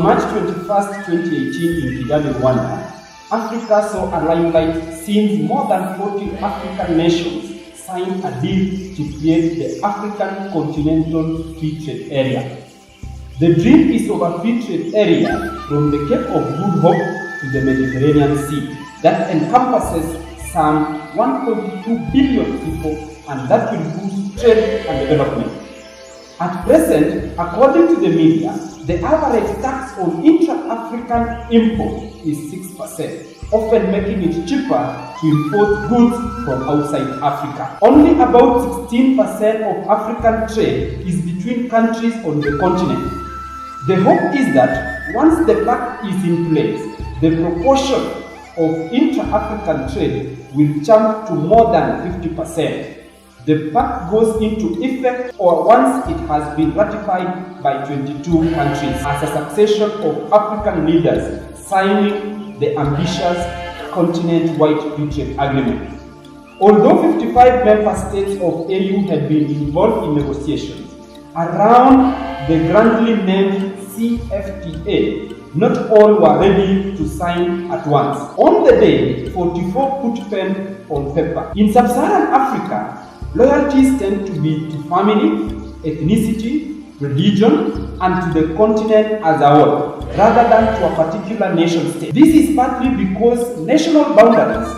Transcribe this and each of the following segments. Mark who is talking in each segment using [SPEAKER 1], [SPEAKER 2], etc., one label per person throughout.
[SPEAKER 1] March 21st, 2018 in Kigali, Rwanda, Africa saw a limelight since more than 40 African nations signed a deal to create the African Continental Free Trade Area. The dream is of a free trade area from the Cape of Good Hope to the Mediterranean Sea that encompasses some 1.2 billion people, and that will boost trade and development. At present, according to the media, the average tax on intra-African import is 6%, often making it cheaper to import goods from outside Africa. Only about 16% of African trade is between countries on the continent. The hope is that once the pact is in place, the proportion of intra-African trade will jump to more than 50%. The pact goes into effect or once it has been ratified by 22 countries as a succession of African leaders signing the ambitious continent-wide free trade agreement. Although 55 member states of AU had been involved in negotiations around the grandly named CFTA, not all were ready to sign at once. On the day, 44 put pen on paper. In sub-Saharan Africa, loyalties tend to be to family, ethnicity, religion, and to the continent as a whole, rather than to a particular nation state. This is partly because national boundaries,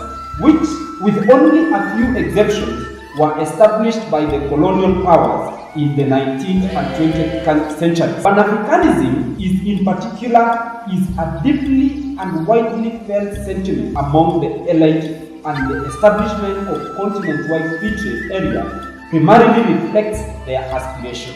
[SPEAKER 1] which with only a few exceptions, were established by the colonial powers in the 19th and 20th centuries. Pan-Africanism in particular is a deeply and widely felt sentiment among the elite, and the establishment of continent-wide free trade area primarily reflects their aspirations.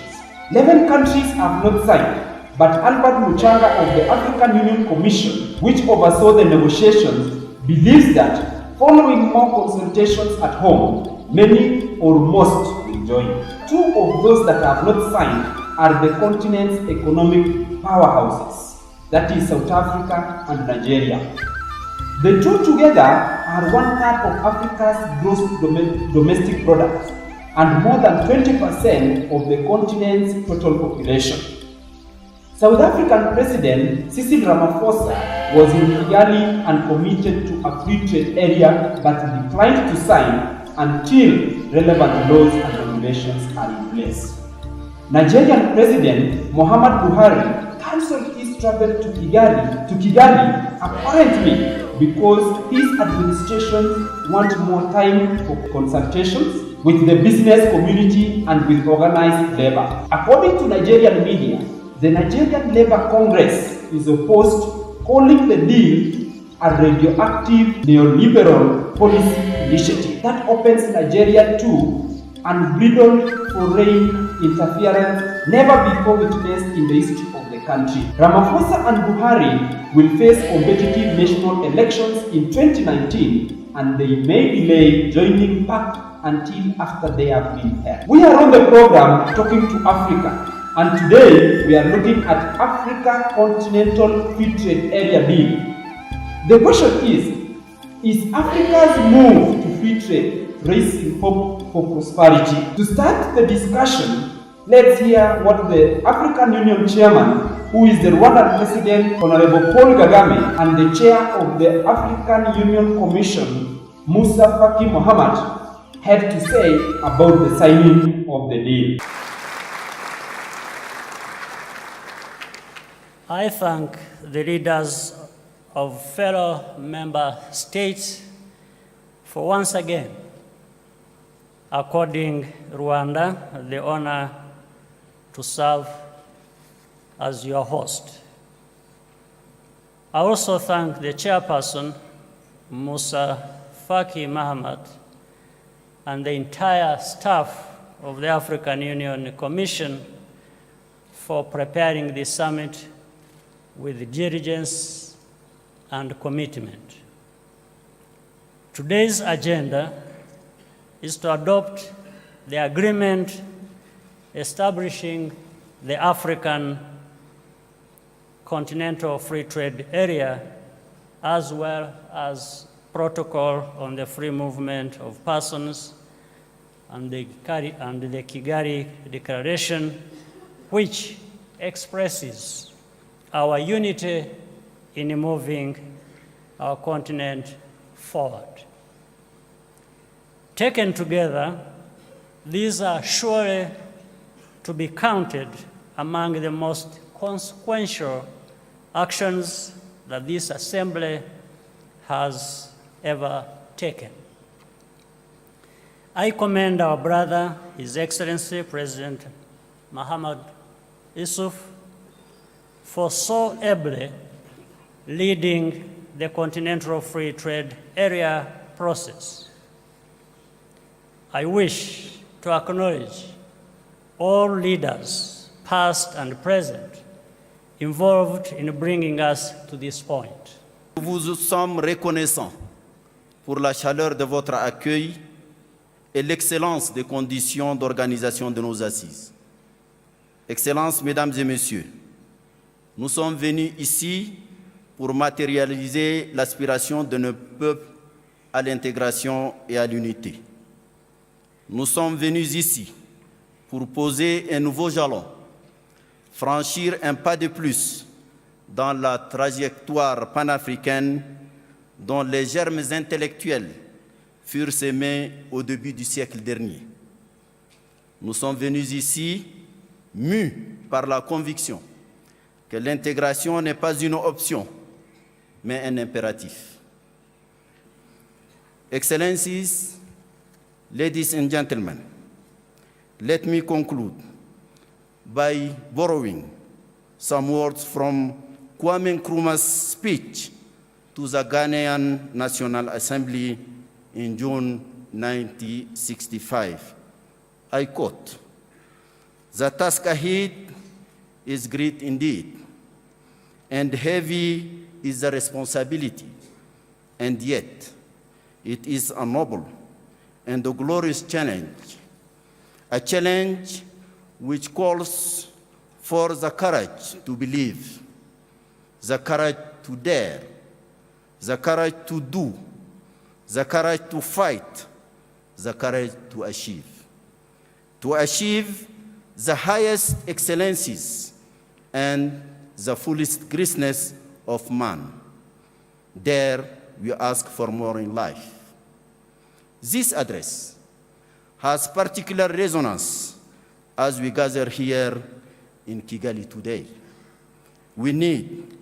[SPEAKER 1] 11 countries have not signed, but Albert Muchanga of the African Union Commission, which oversaw the negotiations, believes that following more consultations at home, many or most will join. Two of those that have not signed are the continent's economic powerhouses, that is South Africa and Nigeria. The two together are 1/3 of Africa's gross domestic product and more than 20% of the continent's total population. South African President Cyril Ramaphosa was in Kigali and committed to a free trade area but declined to sign until relevant laws and regulations are in place. Nigerian President Muhammad Buhari cancelled his travel to Kigali apparently because his administration wants more time for consultations with the business community and with organized labor. According to Nigerian media, the Nigerian Labour Congress is opposed, calling the deal a radioactive neoliberal policy initiative that opens Nigeria to unbridled foreign interference never before witnessed in the history of the country. Ramaphosa and Buhari will face competitive national elections in 2019, and they may delay joining pact until after they have been held. We are on the program Talking to Africa, and today we are looking at Africa Continental Free Trade Area Deal. The question is Africa's move to free trade raising hope for prosperity? To start the discussion, let's hear what the African Union Chairman, who is the Rwandan President, Honorable Paul Kagame, and the Chair of the African Union Commission, Musa Faki Mohammed, had to say about the signing of the deal.
[SPEAKER 2] I thank the leaders of fellow member states for once again according Rwanda the honor to serve as your host. I also thank the chairperson, Musa Faki Mohammed, and the entire staff of the African Union Commission for preparing this summit with diligence and commitment. Today's agenda is to adopt the agreement establishing the African Continental Free Trade Area, as well as protocol on the free movement of persons and the Kigali Declaration, which expresses our unity in moving our continent forward. Taken together, these are surely to be counted among the most consequential actions that this Assembly has ever taken. I commend our brother, His Excellency President Mohamed Yusuf, for so ably leading the Continental Free Trade Area process. I wish to acknowledge all leaders, past and present, involved in bringing us to this point.
[SPEAKER 3] Nous vous sommes reconnaissants pour la chaleur de votre accueil et l'excellence des conditions d'organisation de nos assises. Excellences, Mesdames et Messieurs, nous sommes venus ici pour matérialiser l'aspiration de nos peuples à l'intégration et à l'unité. Nous sommes venus ici pour poser un nouveau jalon, franchir un pas de plus dans la trajectoire panafricaine dont les germes intellectuels furent semés au début du siècle dernier. Nous sommes venus ici mus par la conviction que l'intégration n'est pas une option, mais un impératif. Excellencies, ladies and gentlemen, let me conclude by borrowing some words from Kwame Nkrumah's speech to the Ghanaian National Assembly in June 1965. I quote, "The task ahead is great indeed, and heavy is the responsibility, and yet it is a noble and a glorious challenge, a challenge which calls for the courage to believe, the courage to dare, the courage to do, the courage to fight, the courage to achieve the highest excellencies and the fullest greatness of man. There we ask for more in life." This address has particular resonance as we gather here in Kigali today. We need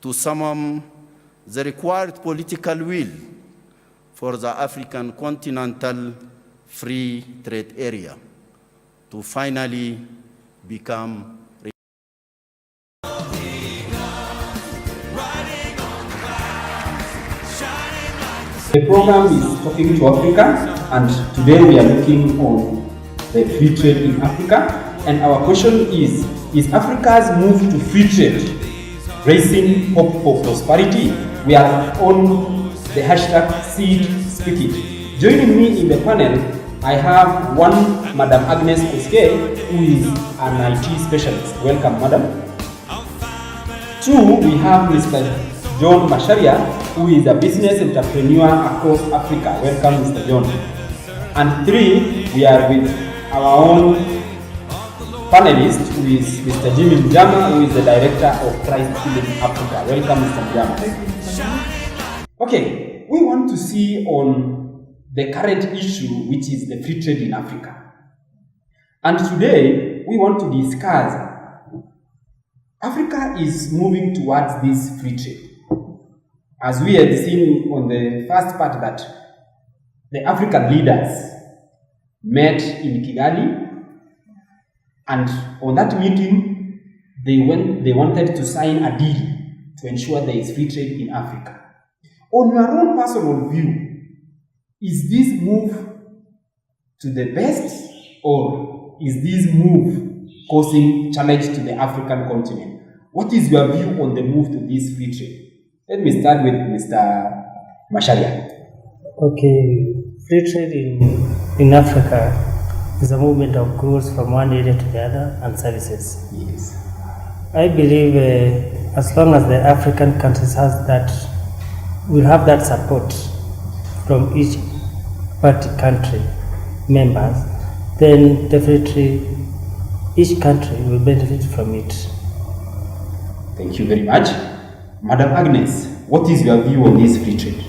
[SPEAKER 3] to summon the required political will for the African Continental Free Trade Area to finally become
[SPEAKER 1] The program is Talking to Africa, and today we are looking on the free trade in Africa. And our question is Africa's move to free trade raising hope for prosperity? We are on the hashtag Seed Speaking. Joining me in the panel, I have one, Madam Agnes Koske, who is an IT specialist. Welcome, Madam. Two, we have Mr. John Macharia, who is a business entrepreneur across Africa. Welcome, Mr. John. And three, we are with our own panelist, who is Mr. Jimmy Mjama, who is the director of Christ Healing Africa. Welcome, Mr. Mjama. Okay, we want to see on the current issue, which is the free trade in Africa. And today, we want to discuss Africa is moving towards this free trade. As we had seen on the first part that the African leaders met in Kigali, and on that meeting, they wanted to sign a deal to ensure there is free trade in Africa. On your own personal view, is this move to the best, or is this move causing challenge to the African continent? What is your view on the move to this free trade? Let me start with Mr. Macharia.
[SPEAKER 4] Okay, free trade in Africa is a movement of goods from one area to the other and services.
[SPEAKER 1] Yes.
[SPEAKER 4] I believe as long as the African countries will have that support from each party country members, then definitely each country will benefit from it.
[SPEAKER 1] Thank you very much. Madam Agnes, what is your view on this free trade?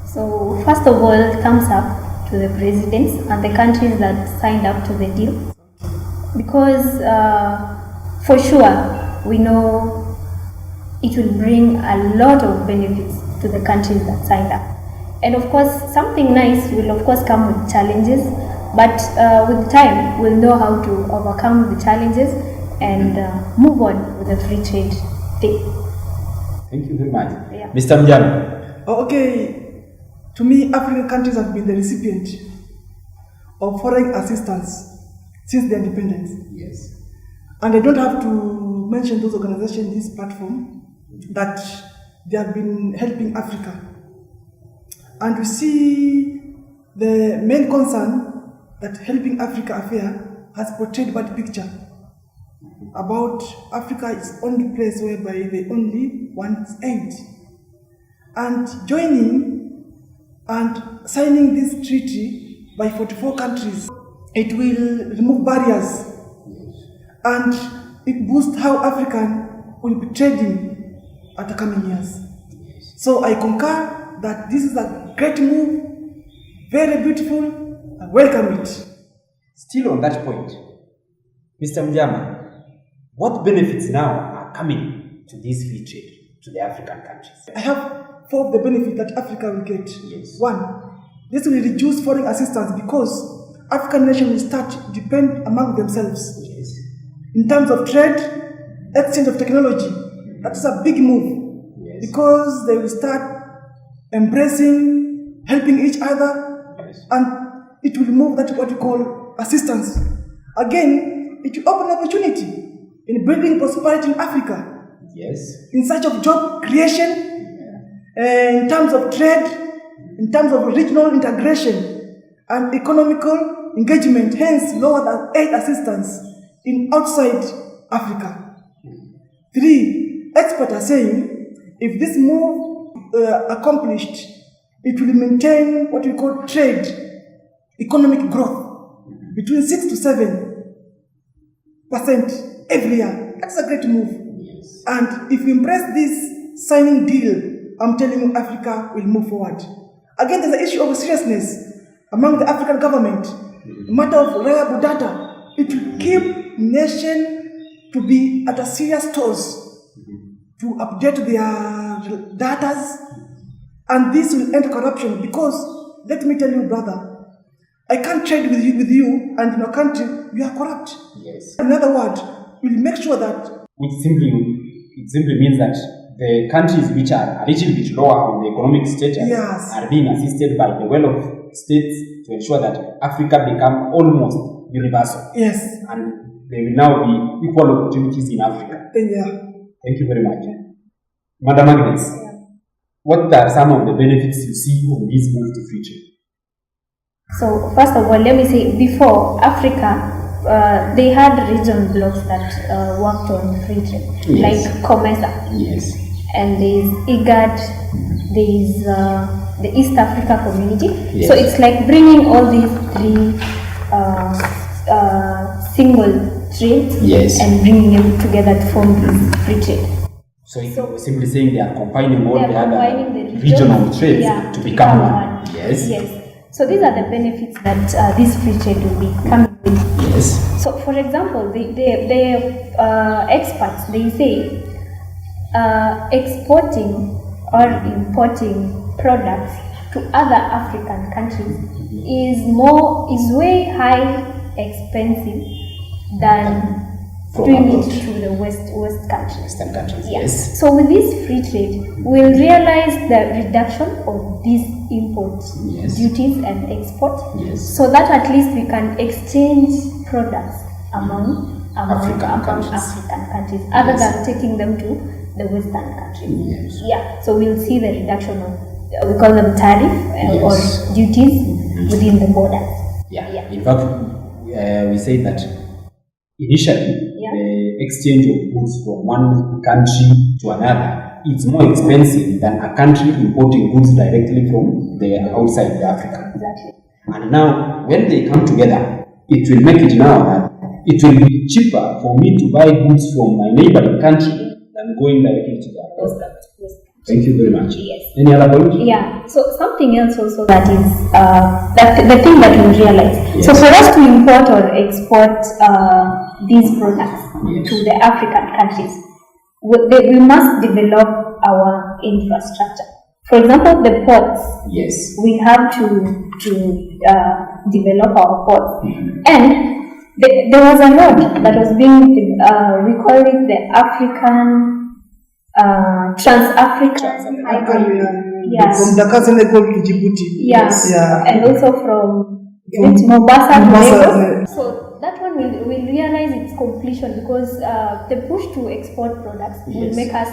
[SPEAKER 5] So first of all, thumbs up to the presidents and the countries that signed up to the deal, because for sure we know it will bring a lot of benefits to the countries that signed up. And of course, something nice will of course come with challenges, but with time we'll know how to overcome the challenges and move on with the free trade thing.
[SPEAKER 1] Thank you very much.
[SPEAKER 5] Yeah.
[SPEAKER 1] Mr. Mjama.
[SPEAKER 6] Okay, to me, African countries have been the recipient of foreign assistance since their independence.
[SPEAKER 1] Yes.
[SPEAKER 6] And I don't have to mention those organizations in this platform that they have been helping Africa. And we see the main concern that helping Africa affair has portrayed bad picture about Africa is only place whereby they only want aid. And joining and signing this treaty by 44 countries, it will remove barriers and it boosts how African will be trading at the coming years. So I concur that this is a great move, very beautiful, I welcome it.
[SPEAKER 1] Still on that point, Mr. Mjama, what benefits now are coming to this free trade to the African countries?
[SPEAKER 6] I have 4 of the benefits that Africa will get.
[SPEAKER 1] Yes.
[SPEAKER 6] 1, this will reduce foreign assistance because African nations will start to depend among themselves.
[SPEAKER 1] Yes.
[SPEAKER 6] In terms of trade, exchange of technology, that is a big move.
[SPEAKER 1] Yes.
[SPEAKER 6] Because they will start embracing, helping each other,
[SPEAKER 1] Yes.
[SPEAKER 6] and it will remove that what we call assistance. Again, it will open opportunity in building prosperity in Africa,
[SPEAKER 1] Yes.
[SPEAKER 6] in search of job creation, in terms of trade, in terms of regional integration and economical engagement, hence lower aid assistance in outside Africa. 3, experts are saying if this move accomplished, it will maintain what we call trade, economic growth between 6 to 7% every year. That's a great move.
[SPEAKER 1] Yes.
[SPEAKER 6] And if we embrace this signing deal, I'm telling you, Africa will move forward. Again, there's an issue of seriousness among the African government. A matter of reliable data. It will keep nation to be at a serious toes to update their data, and this will end corruption. Because let me tell you, brother, I can't trade with you, and in your country you are corrupt.
[SPEAKER 1] Yes.
[SPEAKER 6] In other words, we'll make sure that
[SPEAKER 1] It simply means that the countries which are a little bit lower on the economic status
[SPEAKER 6] Yes.
[SPEAKER 1] are being assisted by the well-off states to ensure that Africa become almost universal.
[SPEAKER 6] yes,
[SPEAKER 1] And there will now be equal opportunities in Africa.
[SPEAKER 6] yeah.
[SPEAKER 1] Thank you very much. Madam Agnes, what are some of the benefits you see on this move to free trade?
[SPEAKER 5] So first of all, let me say, before Africa, they had region blocks that worked on free trade,
[SPEAKER 1] Yes.
[SPEAKER 5] like COMESA,
[SPEAKER 1] Yes.
[SPEAKER 5] and there is IGAD, there is the East Africa Community.
[SPEAKER 1] Yes.
[SPEAKER 5] So it's like bringing all these 3 single trades
[SPEAKER 1] Yes.
[SPEAKER 5] and bringing them together to form this free trade.
[SPEAKER 1] So you're simply saying they are combining all
[SPEAKER 5] They are
[SPEAKER 1] the other
[SPEAKER 5] combining the
[SPEAKER 1] regional
[SPEAKER 5] regions,
[SPEAKER 1] trades
[SPEAKER 5] yeah,
[SPEAKER 1] to become one. Yes.
[SPEAKER 5] Yes. So these are the benefits that this free trade will be coming with.
[SPEAKER 1] Yes.
[SPEAKER 5] So, for example, the experts, they say exporting or importing products to other African countries is way high expensive than
[SPEAKER 1] From
[SPEAKER 5] doing
[SPEAKER 1] abroad.
[SPEAKER 5] it to the West countries.
[SPEAKER 1] Western countries.
[SPEAKER 5] Yeah.
[SPEAKER 1] Yes.
[SPEAKER 5] So with this free trade, we'll realize the reduction of these import
[SPEAKER 1] Yes.
[SPEAKER 5] duties and export,
[SPEAKER 1] Yes.
[SPEAKER 5] so that at least we can exchange products among
[SPEAKER 1] African countries.
[SPEAKER 5] African countries, other
[SPEAKER 1] Yes.
[SPEAKER 5] than taking them to the Western countries.
[SPEAKER 1] Yes.
[SPEAKER 5] Yeah. So we'll see the reduction of we call them tariff
[SPEAKER 1] Yes.
[SPEAKER 5] or duties within the borders.
[SPEAKER 1] Yeah.
[SPEAKER 5] Yeah.
[SPEAKER 1] In fact, we say that initially the exchange of goods from one country to another, it's more expensive than a country importing goods directly from the outside the Africa.
[SPEAKER 5] Exactly.
[SPEAKER 1] And now, when they come together, it will make it now that it will be cheaper for me to buy goods from my neighboring country than going directly to the
[SPEAKER 5] Those
[SPEAKER 1] port.
[SPEAKER 5] countries.
[SPEAKER 1] Thank you very much.
[SPEAKER 5] Yes.
[SPEAKER 1] Any other point?
[SPEAKER 5] Yeah. So something else also that is that the thing that we realize.
[SPEAKER 1] Yes.
[SPEAKER 5] So for us to import or export these products
[SPEAKER 1] Yes.
[SPEAKER 5] to the African countries, we must develop our infrastructure. For example, the ports.
[SPEAKER 1] Yes.
[SPEAKER 5] We have to develop our ports, and there was a road that was being we call it the African. Trans-African highway. Yes.
[SPEAKER 6] From Dakar, Senegal to Djibouti.
[SPEAKER 5] Yes.
[SPEAKER 6] Yeah.
[SPEAKER 5] And also from Mombasa to
[SPEAKER 6] Mombasa,
[SPEAKER 5] Lagos. So that one will realize its completion because the push to export products will
[SPEAKER 1] Yes.
[SPEAKER 5] make us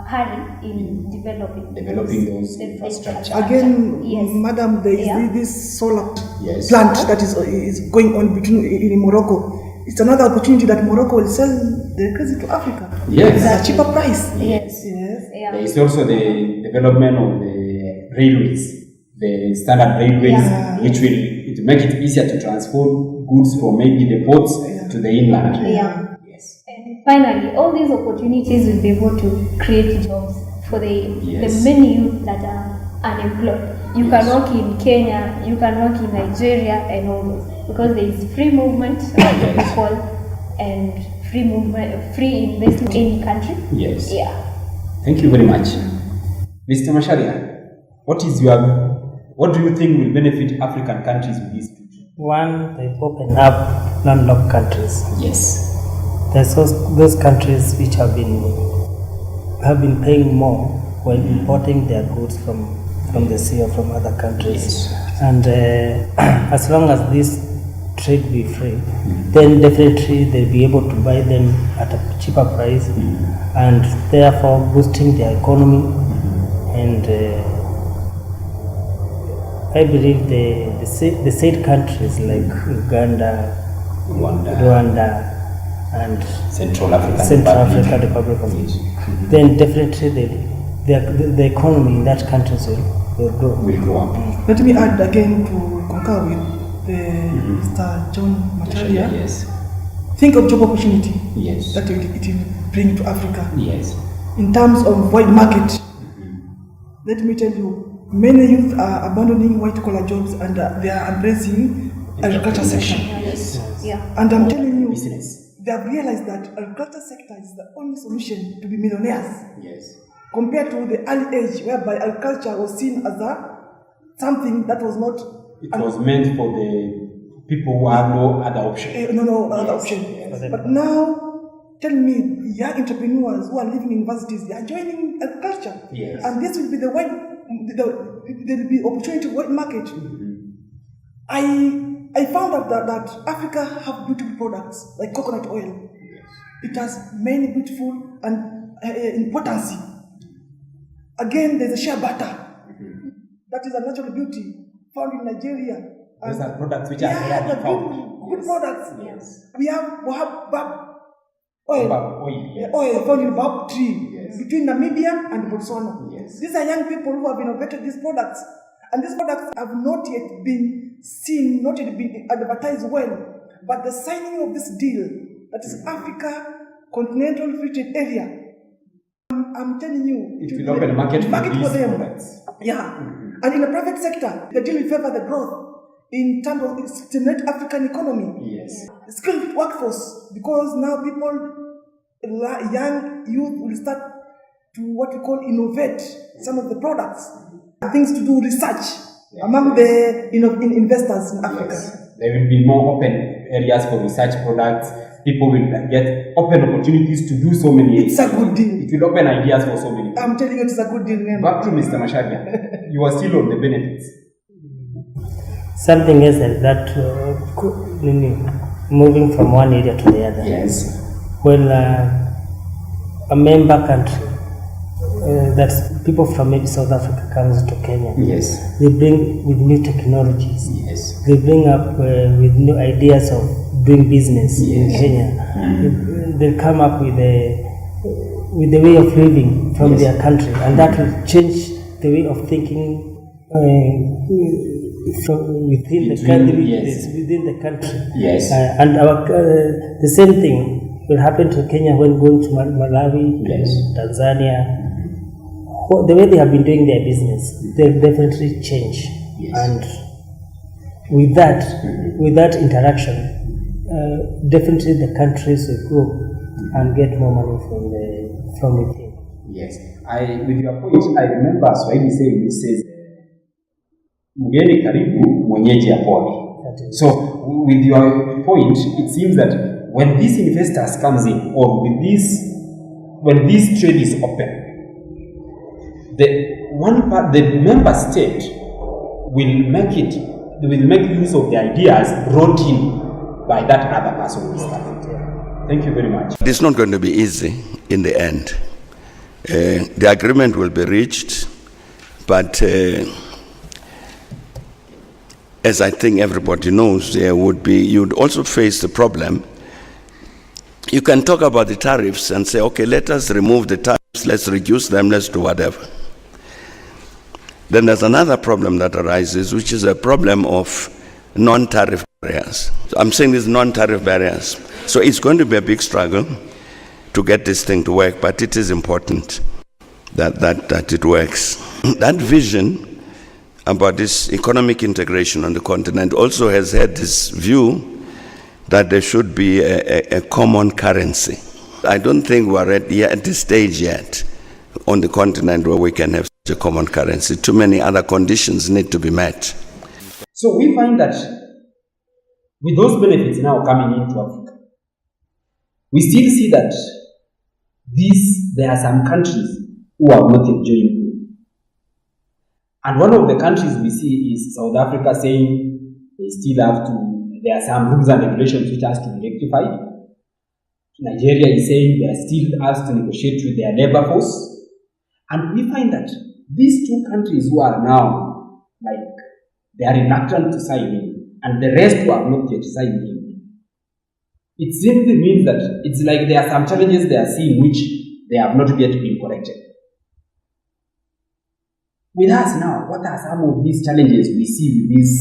[SPEAKER 5] hurry in developing
[SPEAKER 1] Those
[SPEAKER 5] the
[SPEAKER 1] infrastructure.
[SPEAKER 6] Again,
[SPEAKER 5] Yes.
[SPEAKER 6] madam, there is
[SPEAKER 5] Yeah.
[SPEAKER 6] this solar
[SPEAKER 1] Yes.
[SPEAKER 6] plant that is going on in Morocco. It's another opportunity that Morocco will sell the electricity to Africa
[SPEAKER 1] Yes.
[SPEAKER 6] at a cheaper price.
[SPEAKER 5] Yes.
[SPEAKER 6] Yes.
[SPEAKER 5] Yeah.
[SPEAKER 1] There is also the development of the railways, the standard railways,
[SPEAKER 6] Yeah.
[SPEAKER 1] which will make it easier to transport goods from maybe the ports to the inland.
[SPEAKER 5] Yeah.
[SPEAKER 1] Yes.
[SPEAKER 5] And finally, all these opportunities will be able to create jobs for the
[SPEAKER 1] Yes.
[SPEAKER 5] many youth that are unemployed. You can work in Kenya, you can work in Nigeria, and all those because there is free movement of people and free investment in any country.
[SPEAKER 1] Yes.
[SPEAKER 5] Yeah.
[SPEAKER 1] Thank you very much. Mr. Masharia, what do you think will benefit African countries with this?
[SPEAKER 4] One, they open up landlocked countries.
[SPEAKER 1] Yes.
[SPEAKER 4] There's those countries which have been paying more when importing their goods from the sea or from other countries.
[SPEAKER 1] Yes.
[SPEAKER 4] And as long as this trade be free, then definitely they'll be able to buy them at a cheaper price and therefore boosting their economy. And I believe the said countries like Uganda, Rwanda and
[SPEAKER 1] Central African
[SPEAKER 4] African Republic of then definitely the economy in that country will grow.
[SPEAKER 1] will grow up.
[SPEAKER 6] Let me add again to concur with Mr. John Macharia.
[SPEAKER 1] Yes.
[SPEAKER 6] Think of job opportunity
[SPEAKER 1] Yes.
[SPEAKER 6] that it will bring to Africa.
[SPEAKER 1] Yes.
[SPEAKER 6] In terms of wide market, let me tell you, many youth are abandoning white collar jobs and they are embracing agriculture sector.
[SPEAKER 1] Yes.
[SPEAKER 5] Yeah.
[SPEAKER 6] And I'm telling you,
[SPEAKER 1] Business.
[SPEAKER 6] they have realized that agriculture sector is the only solution to be millionaires.
[SPEAKER 1] Yes.
[SPEAKER 6] Compared to the early age whereby agriculture was seen as something that was not
[SPEAKER 1] It was meant for the people who have no other option.
[SPEAKER 6] no other option.
[SPEAKER 1] Yes.
[SPEAKER 6] But now, tell me, young entrepreneurs who are leaving universities, they are joining agriculture.
[SPEAKER 1] Yes.
[SPEAKER 6] And this will be there will be opportunity to wide market. I found out that Africa have beautiful products like coconut oil. It has many beautiful and importance. Again, there's a shea butter. That is a natural beauty found in Nigeria.
[SPEAKER 1] Those are products which are
[SPEAKER 6] Yeah,
[SPEAKER 1] rarely
[SPEAKER 6] the
[SPEAKER 1] found.
[SPEAKER 6] good products.
[SPEAKER 1] Yes.
[SPEAKER 6] We have bab oil.
[SPEAKER 1] Baobab oil. Yes.
[SPEAKER 6] Oil found in bab tree
[SPEAKER 1] Yes.
[SPEAKER 6] between Namibia and Botswana.
[SPEAKER 1] Yes.
[SPEAKER 6] These are young people who have innovated these products, and these products have not yet been seen, not yet been advertised well. But the signing of this deal, that is Africa Continental Free Trade Area, I'm telling you,
[SPEAKER 1] It will open a market for these
[SPEAKER 6] them.
[SPEAKER 1] products.
[SPEAKER 6] Yeah, and in the private sector, the deal will favor the growth in terms of stimulate African economy.
[SPEAKER 1] Yes.
[SPEAKER 6] Skilled workforce, because now people, young youth will start to what we call innovate some of the products, things to do research among the investors in Africa.
[SPEAKER 1] Yes. There will be more open areas for research products. People will get open opportunities to do so many.
[SPEAKER 6] It's a good deal.
[SPEAKER 1] It will open ideas for so many.
[SPEAKER 6] I'm telling you, it's a good deal. Man.
[SPEAKER 1] Back to Mr. Masharia. You are still on the benefits.
[SPEAKER 4] Something else that moving from one area to the other.
[SPEAKER 1] Yes.
[SPEAKER 4] When a member country, that's people from maybe South Africa comes to Kenya,
[SPEAKER 1] Yes.
[SPEAKER 4] they bring with new technologies.
[SPEAKER 1] Yes.
[SPEAKER 4] They bring up with new ideas of doing business in
[SPEAKER 1] Yes.
[SPEAKER 4] Kenya. They come up with the way of living from
[SPEAKER 1] Yes.
[SPEAKER 4] their country, and that will change the way of thinking from within the country.
[SPEAKER 1] Yes.
[SPEAKER 4] Within the country.
[SPEAKER 1] Yes.
[SPEAKER 4] And our the same thing will happen to Kenya when going to Malawi,
[SPEAKER 1] Yes.
[SPEAKER 4] Tanzania. The way they have been doing their business, they'll definitely change.
[SPEAKER 1] Yes.
[SPEAKER 4] And with that interaction, definitely the countries will grow and get more money from within.
[SPEAKER 1] Yes. With your point, I remember Swahili saying, it says, mgeni karibu mwenyeji apone. So with your point, it seems that when these investors comes in, or when this trade is open, the member state will make use of the ideas brought in by that other person who started. Thank you very much.
[SPEAKER 7] It's not going to be easy in the end. The agreement will be reached, but as I think everybody knows, you'd also face the problem. You can talk about the tariffs and say, okay, let us remove the tariffs, let's reduce them, let's do whatever. Then there's another problem that arises, which is a problem of non-tariff barriers. I'm saying these non-tariff barriers. So it's going to be a big struggle to get this thing to work, but it is important that it works. That vision about this economic integration on the continent also has had this view that there should be a common currency. I don't think we're at this stage yet on the continent where we can have such a common currency. Too many other conditions need to be met.
[SPEAKER 1] So we find that with those benefits now coming into Africa, we still see that there are some countries who have not yet joined in. And one of the countries we see is South Africa saying there are some rules and regulations which has to be rectified. Nigeria is saying they are still asked to negotiate with their labor force. And we find that these two countries who are now, they are reluctant to sign in, and the rest who have not yet signed in, it simply means that it's like there are some challenges they are seeing which they have not yet been corrected. With us now, what are some of these challenges we see with this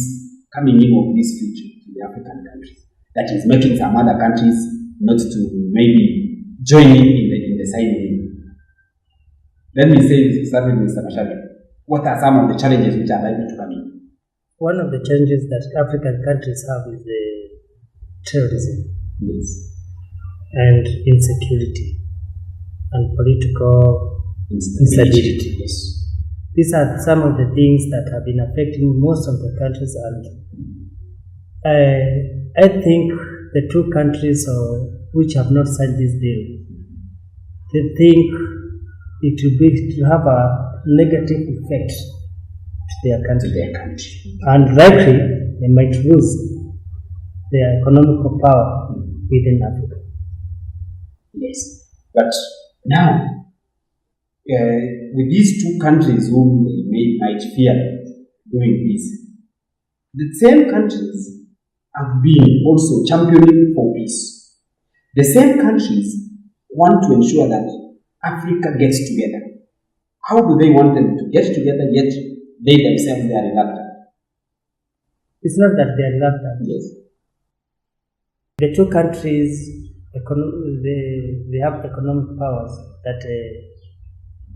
[SPEAKER 1] coming in of this future to the African countries that is making some other countries not to maybe join in the signing in? Let me say, starting with Mr. Mashari, what are some of the challenges which are likely to come in?
[SPEAKER 4] One of the challenges that African countries have is terrorism.
[SPEAKER 1] Yes.
[SPEAKER 4] And insecurity and political instability.
[SPEAKER 1] Yes.
[SPEAKER 4] These are some of the things that have been affecting most of the countries, and I think the two countries which have not signed this deal, they think it will have a negative effect to their country. And likely they might lose their economical power within Africa.
[SPEAKER 1] Yes. But now, with these two countries whom they might fear doing this, the same countries have been also championing for peace. The same countries want to ensure that Africa gets together. How do they want them to get together, yet they themselves they are reluctant?
[SPEAKER 4] It's not that they are reluctant.
[SPEAKER 1] Yes.
[SPEAKER 4] The two countries, they have economic powers that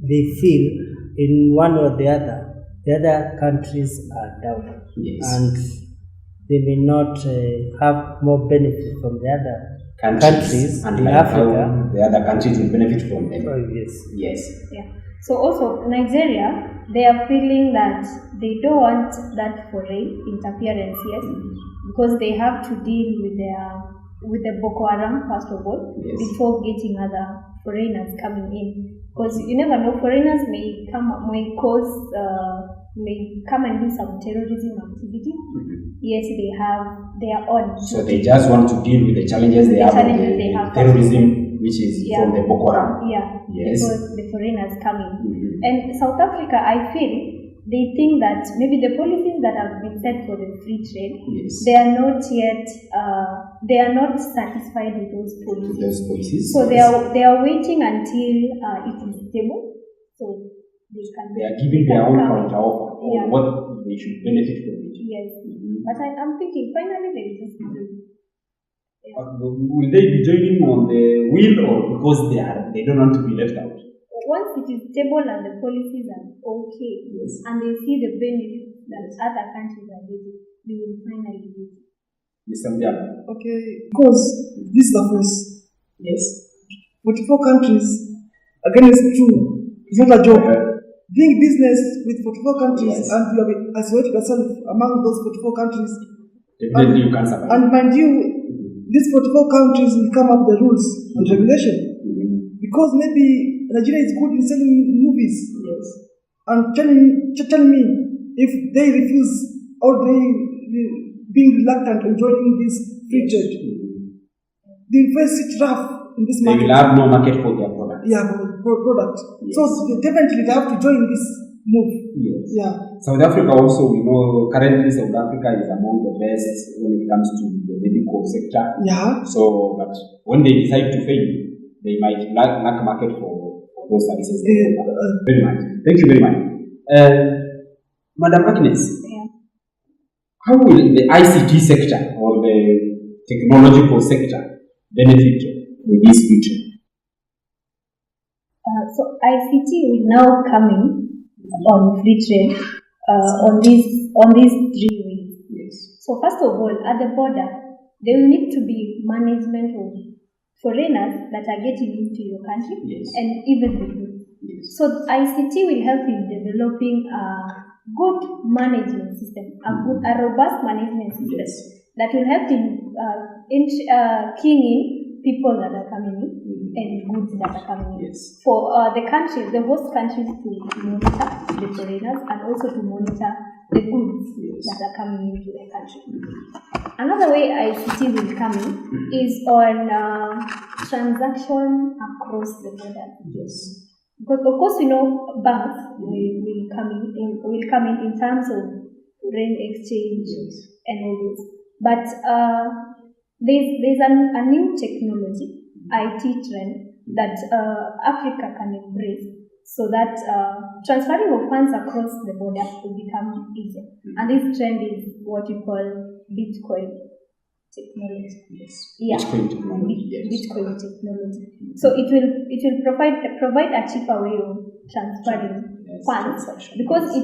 [SPEAKER 4] they feel in one or the other countries are down.
[SPEAKER 1] Yes.
[SPEAKER 4] And they may not have more benefit from the other countries
[SPEAKER 1] and
[SPEAKER 4] in
[SPEAKER 1] like
[SPEAKER 4] Africa.
[SPEAKER 1] The other countries will benefit from them.
[SPEAKER 4] Oh, yes.
[SPEAKER 1] Yes.
[SPEAKER 5] Yeah. So also Nigeria, they are feeling that they don't want that foreign interference yet, because they have to deal with the Boko Haram first of all,
[SPEAKER 1] yes,
[SPEAKER 5] before getting other foreigners coming in. Because you never know, foreigners may come and do some terrorism activity. Yes, they have their own.
[SPEAKER 1] So they just want to deal with the challenges they have with the terrorism, which is from the Boko Haram.
[SPEAKER 5] Yeah.
[SPEAKER 1] Yes.
[SPEAKER 5] Because the foreigners coming. And South Africa, I feel they think that maybe the policies that have been set for the free trade,
[SPEAKER 1] yes,
[SPEAKER 5] they are not yet, they are not satisfied with those policies. So
[SPEAKER 1] yes,
[SPEAKER 5] they are waiting until it is stable. So
[SPEAKER 1] they are giving their own counter offer on what they should benefit from it.
[SPEAKER 5] Yes. But I'm thinking finally they will just do.
[SPEAKER 1] Will they be joining on the wheel or because they don't want to be left out?
[SPEAKER 5] Once it is stable and the policies are okay, and they see the benefits that other countries are getting, they will finally get it.
[SPEAKER 1] Mr. Mjaba.
[SPEAKER 6] Okay, because this is the first.
[SPEAKER 1] Yes.
[SPEAKER 6] 44 countries, again, it's true. It's not a joke. Doing business with 44 countries, and you have isolated yourself among those 44 countries.
[SPEAKER 1] Definitely you can survive.
[SPEAKER 6] And mind you, these 44 countries will come up with the rules and regulation. Because maybe Nigeria is good in selling movies.
[SPEAKER 1] Yes.
[SPEAKER 6] And tell me, if they refuse or they being reluctant in joining this free trade, they will face it rough in this
[SPEAKER 1] They
[SPEAKER 6] market.
[SPEAKER 1] will have no market for their product.
[SPEAKER 6] Yeah, product.
[SPEAKER 1] Yes.
[SPEAKER 6] So they definitely have to join this move.
[SPEAKER 1] Yes.
[SPEAKER 6] Yeah.
[SPEAKER 1] South Africa also, we know currently South Africa is among the best when it comes to the medical sector.
[SPEAKER 6] Yeah.
[SPEAKER 1] So, but when they decide to fail, they might lack market for those services. Very much. Thank you very much. Madam Agnes, how will the ICT sector or the technological sector benefit with this future?
[SPEAKER 5] So ICT will now come in on free trade on these 3 ways.
[SPEAKER 1] Yes.
[SPEAKER 5] So first of all, at the border, there will need to be management of foreigners that are getting into your country, and even the goods.
[SPEAKER 1] Yes.
[SPEAKER 5] So ICT will help in developing a good management system, a robust management system that will help in keying in people that are coming in and goods that are coming in.
[SPEAKER 1] Yes.
[SPEAKER 5] For the countries, the host countries to monitor the foreigners and also to monitor the goods that are coming into the country. Another way ICT will come in is on transaction across the border.
[SPEAKER 1] Yes.
[SPEAKER 5] Because of course we know banks will come in terms of foreign exchange and all this. But there's a new technology, IT trend that Africa can embrace, so that transferring of funds across the border will become easier. And this trend is what you call Bitcoin technology.
[SPEAKER 1] Yes.
[SPEAKER 5] Yeah.
[SPEAKER 1] Bitcoin technology. Yes.
[SPEAKER 5] Bitcoin technology. So it will provide a cheaper way of transferring funds, because it